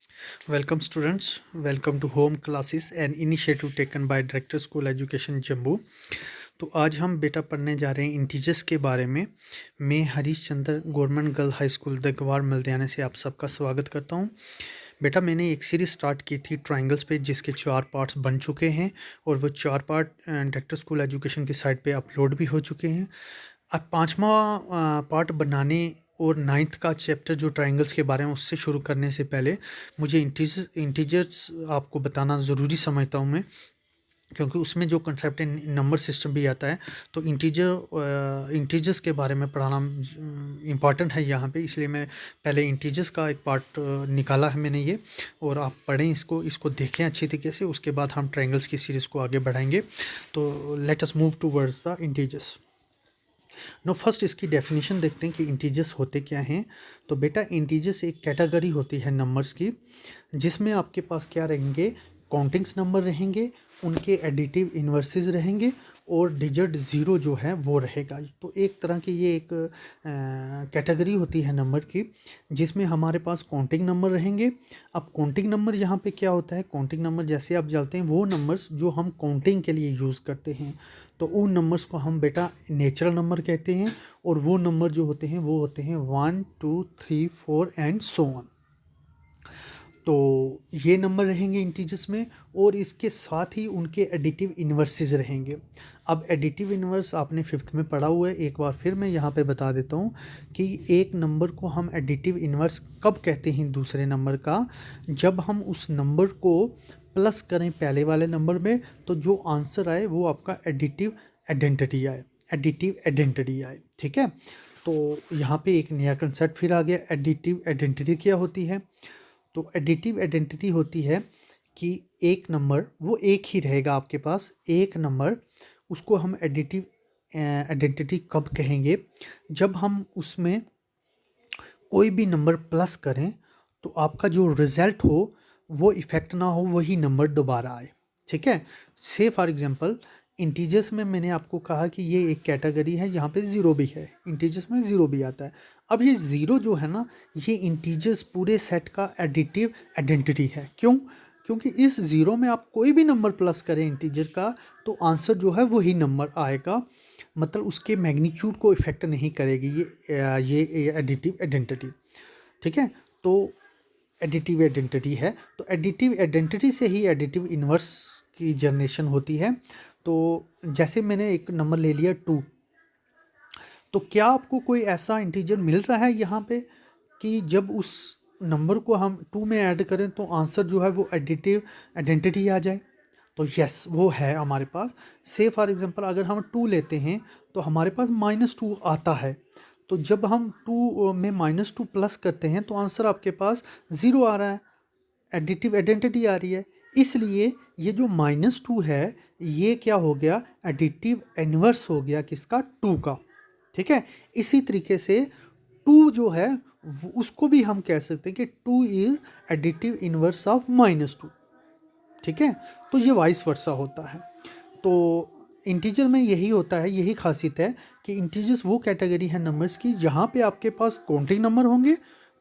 Welcome students, welcome to home classes and initiative taken by Director School Education Jammu. तो आज हम बेटा पढ़ने जा रहे हैं इंटीजर्स के बारे में। मैं Harish Chandra government girl high school दगवार मल्दियाना से आप सबका स्वागत करता हूं। बेटा मैंने एक सीरीज़ स्टार्ट की थी ट्रायंगल्स पे, जिसके 4 पार्ट्स बन चुके हैं और वो 4 पार्ट डायरेक्टर स्कूल एजुकेशन की साइट पे अपलोड भी हो चुके हैं। अब 5वां पार्ट बनाने और 9th का चैप्टर जो ट्रायंगल्स के बारे में, उससे शुरू करने से पहले मुझे इंटीजर्स आपको बताना ज़रूरी समझता हूँ मैं, क्योंकि उसमें जो कंसेप्ट है नंबर सिस्टम भी आता है। तो इंटीजर्स के बारे में पढ़ाना इम्पॉर्टेंट है यहाँ पे, इसलिए मैं पहले इंटीजर्स का एक पार्ट निकाला है मैंने ये, और आप पढ़ें इसको देखें अच्छी तरीके से। उसके बाद हम ट्रायंगल्स की सीरीज़ को आगे बढ़ाएंगे। तो let us move towards the integers. Now first इसकी डेफिनेशन देखते हैं कि इंटीजर्स होते क्या हैं। तो बेटा इंटीजर्स एक कैटेगरी होती है नंबर्स की, जिसमें आपके पास क्या रहेंगे, काउंटिंग्स नंबर रहेंगे, उनके एडिटिव इन्वर्सेस रहेंगे और डिजिट ज़ीरो जो है वो रहेगा। तो एक तरह की ये एक कैटेगरी होती है नंबर की, जिसमें हमारे पास काउंटिंग नंबर रहेंगे। अब काउंटिंग नंबर यहाँ पे क्या होता है, काउंटिंग नंबर जैसे आप जानते हैं वो नंबर्स जो हम काउंटिंग के लिए यूज़ करते हैं, तो उन नंबर्स को हम बेटा नेचुरल नंबर कहते हैं। और वो नंबर जो होते हैं वो होते हैं 1 2 3 4 एंड सो ऑन। तो ये नंबर रहेंगे इंटीजर्स में, और इसके साथ ही उनके एडिटिव इन्वर्सेस रहेंगे। अब एडिटिव इन्वर्स आपने 5th में पढ़ा हुआ है, एक बार फिर मैं यहाँ पे बता देता हूँ कि एक नंबर को हम एडिटिव इन्वर्स कब कहते हैं दूसरे नंबर का, जब हम उस नंबर को प्लस करें पहले वाले नंबर में, तो जो आंसर आए वो आपका एडिटिव आइडेंटिटी आए। ठीक है, तो यहाँ पे एक नया कंसेप्ट फिर आ गया। एडिटिव आइडेंटिटी क्या होती है? तो एडिटिव आइडेंटिटी होती है कि एक नंबर वो एक ही रहेगा आपके पास, एक नंबर, उसको हम एडिटिव आइडेंटिटी कब कहेंगे, जब हम उसमें कोई भी नंबर प्लस करें तो आपका जो रिज़ल्ट हो वो इफ़ेक्ट ना हो, वही नंबर दोबारा आए। ठीक है, से फॉर एग्जांपल इंटीजर्स में मैंने आपको कहा कि ये एक कैटेगरी है, यहाँ पे ज़ीरो भी है, इंटीजर्स में ज़ीरो भी आता है। अब ये ज़ीरो जो है ना, ये इंटीजर्स पूरे सेट का एडिटिव आइडेंटिटी है। क्यों? क्योंकि इस ज़ीरो में आप कोई भी नंबर प्लस करें इंटीजर का, तो आंसर जो है वही नंबर आएगा, मतलब उसके मैग्नीट्यूड को इफ़ेक्ट नहीं करेगी ये एडिटिव आइडेंटिटी। ठीक है, तो एडिटिव आइडेंटिटी है, तो एडिटिव आइडेंटिटी से ही एडिटिव इन्वर्स की जनरेशन होती है। तो जैसे मैंने एक नंबर ले लिया 2, तो क्या आपको कोई ऐसा इंटीजर मिल रहा है यहाँ पे कि जब उस नंबर को हम 2 में ऐड करें तो आंसर जो है वो एडिटिव आइडेंटिटी आ जाए? तो यस, वो है हमारे पास। से फॉर एग्जांपल अगर हम 2 लेते हैं तो हमारे पास -2 आता है, तो जब हम 2 में -2 प्लस करते हैं तो आंसर आपके पास 0 आ रहा है, एडिटिव आइडेंटिटी आ रही है। इसलिए ये जो -2 है, ये क्या हो गया, एडिटिव इन्वर्स हो गया किसका, 2 का। ठीक है, इसी तरीके से 2 जो है उसको भी हम कह सकते हैं कि 2 इज एडिटिव इन्वर्स ऑफ -2। ठीक है, तो ये वाइस वर्सा होता है। तो इंटीजर में यही होता है, यही खासियत है कि इंटीजर्स वो कैटेगरी है नंबर्स की जहाँ पे आपके पास काउंटिंग नंबर होंगे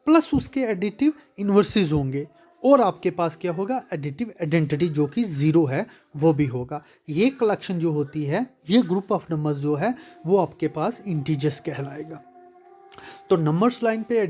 प्लस उसके एडिटिव इन्वर्सेस होंगे, और आपके पास क्या होगा, एडिटिव आइडेंटिटी जो कि ज़ीरो है वो भी होगा। ये कलेक्शन जो होती है, ये ग्रुप ऑफ नंबर्स जो है वो आपके पास इंटीजर्स कहलाएगा। तो नंबर्स लाइन पे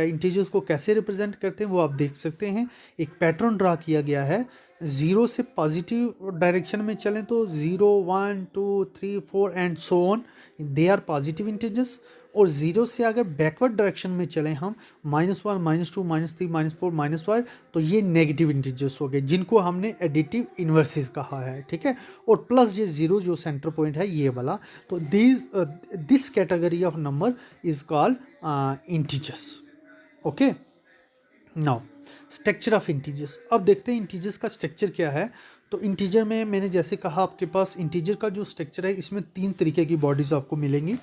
इंटीजर्स को कैसे रिप्रेजेंट करते हैं वो आप देख सकते हैं, एक पैटर्न ड्रा किया गया है। ज़ीरो से पॉजिटिव डायरेक्शन में चलें तो 0 1 2 3 4 and so on, they are positive integers. और ज़ीरो से अगर बैकवर्ड डायरेक्शन में चलें हम, -1 -2 -3 -4 -5, तो ये नेगेटिव इंटीजर्स हो गए, जिनको हमने एडिटिव इन्वर्सेस कहा है। ठीक है, और प्लस ये ज़ीरो जो सेंटर पॉइंट है ये वाला, तो this category of number is called integers. Okay, now structure of integers. अब देखते हैं इंटीजर्स का स्ट्रक्चर क्या है। तो इंटीजर में मैंने जैसे कहा, आपके पास इंटीजर का जो स्ट्रक्चर है, इसमें 3 तरीके की बॉडीज़ आपको मिलेंगी।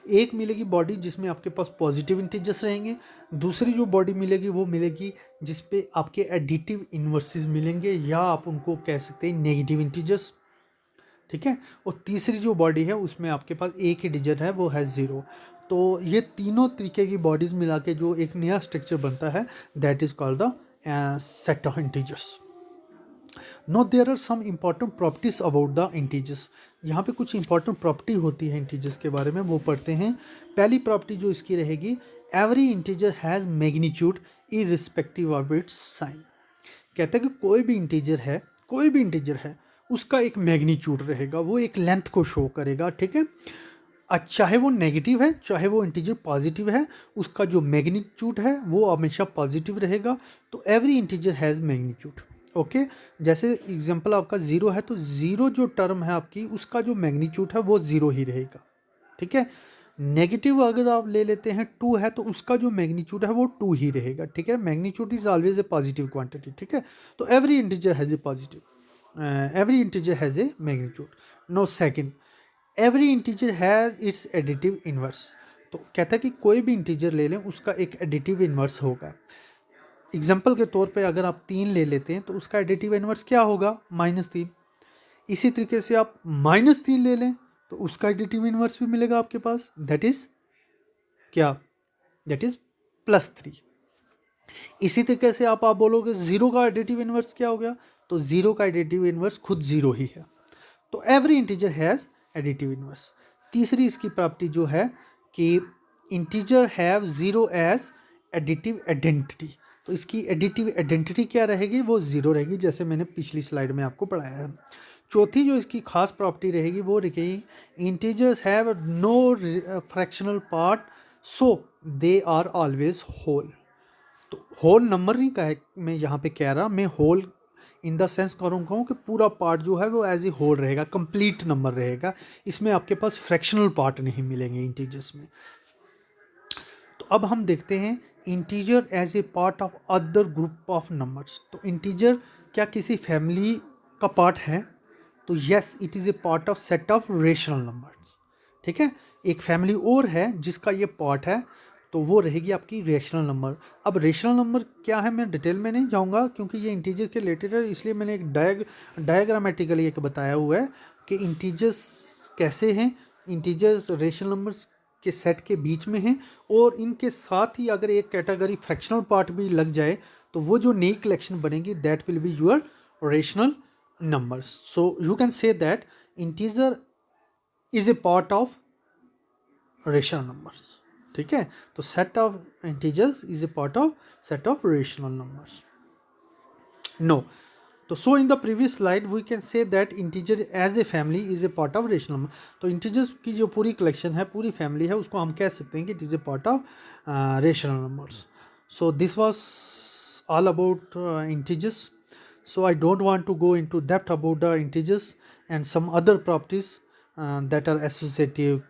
एक मिलेगी बॉडी जिसमें आपके पास पॉजिटिव इंटीजर्स रहेंगे, दूसरी जो बॉडी मिलेगी वो मिलेगी जिस पे आपके एडिटिव इन्वर्सेस मिलेंगे, या आप उनको कह सकते हैं नेगेटिव इंटीजर्स। ठीक है, और तीसरी जो बॉडी है उसमें आपके पास एक ही डिजिट है, वो है 0। तो ये तीनों तरीके की बॉडीज़ मिला के जो एक नया स्ट्रक्चर बनता है, that is called the set of integers. Now there are some important properties about the integers. यहाँ पे कुछ important property होती है integers के बारे में, वो पढ़ते हैं. पहली property जो इसकी रहेगी, every integer has magnitude irrespective of its sign. कहते हैं कि कोई भी इंटीजर है उसका एक मैग्नीट्यूड रहेगा, वो एक लेंथ को शो करेगा, ठीक है. चाहे वो नेगेटिव है चाहे वो इंटीजर पॉजिटिव है, उसका जो मैग्नीट्यूड है वो हमेशा पॉजिटिव रहेगा. तो every integer has magnitude. Okay, जैसे एग्जांपल आपका ज़ीरो है तो ज़ीरो जो टर्म है आपकी उसका जो मैग्नीट्यूड है वो ज़ीरो ही रहेगा, ठीक है. नेगेटिव अगर आप ले लेते हैं टू है तो उसका जो मैग्नीट्यूड है वो टू ही रहेगा, ठीक है. Magnitude is always a positive quantity, ठीक है. तो every integer has a positive, every integer has a magnitude. Now second, every integer has its additive inverse. तो कहता है कि कोई भी इंटीजर ले लें उसका एक एडिटिव इन्वर्स होगा. एग्जाम्पल के तौर पे अगर आप 3 ले लेते हैं तो उसका एडिटिव इन्वर्स क्या होगा, -3. इसी तरीके से आप -3 ले लें तो उसका एडिटिव इन्वर्स भी मिलेगा आपके पास, दैट इज क्या, दैट इज +3. इसी तरीके से आप बोलोगे 0 का एडिटिव इन्वर्स क्या हो गया, तो 0 का एडिटिव इन्वर्स खुद 0 ही है. तो every integer has additive inverse. तीसरी इसकी प्रॉपर्टी जो है कि integer have 0 as additive identity. तो इसकी एडिटिव आइडेंटिटी क्या रहेगी, वो 0 रहेगी, जैसे मैंने पिछली स्लाइड में आपको पढ़ाया है. चौथी जो इसकी खास प्रॉपर्टी रहेगी वो रहेगी integers have no fractional part so they are always whole. तो होल नंबर नहीं कहा मैं यहाँ पे कह रहा, मैं होल इन द सेंस करूँगा कि पूरा पार्ट जो है वो एज ए होल रहेगा, कंप्लीट नंबर रहेगा, इसमें आपके पास फ्रैक्शनल पार्ट नहीं मिलेंगे इंटीजर्स में. तो अब हम देखते हैं integer as a part of other group of numbers. तो इंटीजर क्या किसी फैमिली का पार्ट है, तो yes it is a part of set of rational numbers, ठीक है. एक फैमिली और है जिसका ये पार्ट है, तो वो रहेगी आपकी रेशनल नंबर. अब रेशनल नंबर क्या है मैं डिटेल में नहीं जाऊंगा क्योंकि ये इंटीजर के रिलेटेड है, इसलिए मैंने एक डायग्रामेटिकली एक बताया हुआ है कि इंटीजर्स कैसे हैं. इंटीजर्स रेशनल नंबर्स के सेट के बीच में हैं और इनके साथ ही अगर एक कैटेगरी फ्रैक्शनल पार्ट भी लग जाए तो वो जो नई कलेक्शन बनेगी that will be your rational numbers. So you can say that integer is a part of rational numbers, ठीक है. तो set of integers is a part of set of rational numbers. No, तो so in the previous slide we can say that integer as a family is a part of rational number. तो integers की जो पूरी collection है, पूरी family है, उसको हम कह सकते हैं कि it is a part of rational numbers. So this was all about integers. So I don't want to go into depth about the integers and some other properties that are associative,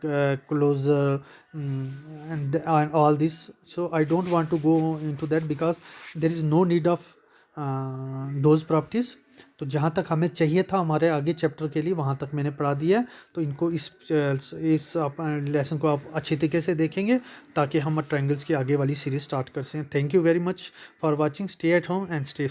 closure, and all this. So I don't want to go into that because there is no need of those properties. तो जहाँ तक हमें चाहिए था हमारे आगे chapter के लिए वहाँ तक मैंने पढ़ा दिया है. तो इनको इस लेसन को आप अच्छी तरीके से देखेंगे ताकि हम ट्रायंगल्स की आगे वाली सीरीज स्टार्ट कर सकें. Thank you very much for watching. Stay at home and stay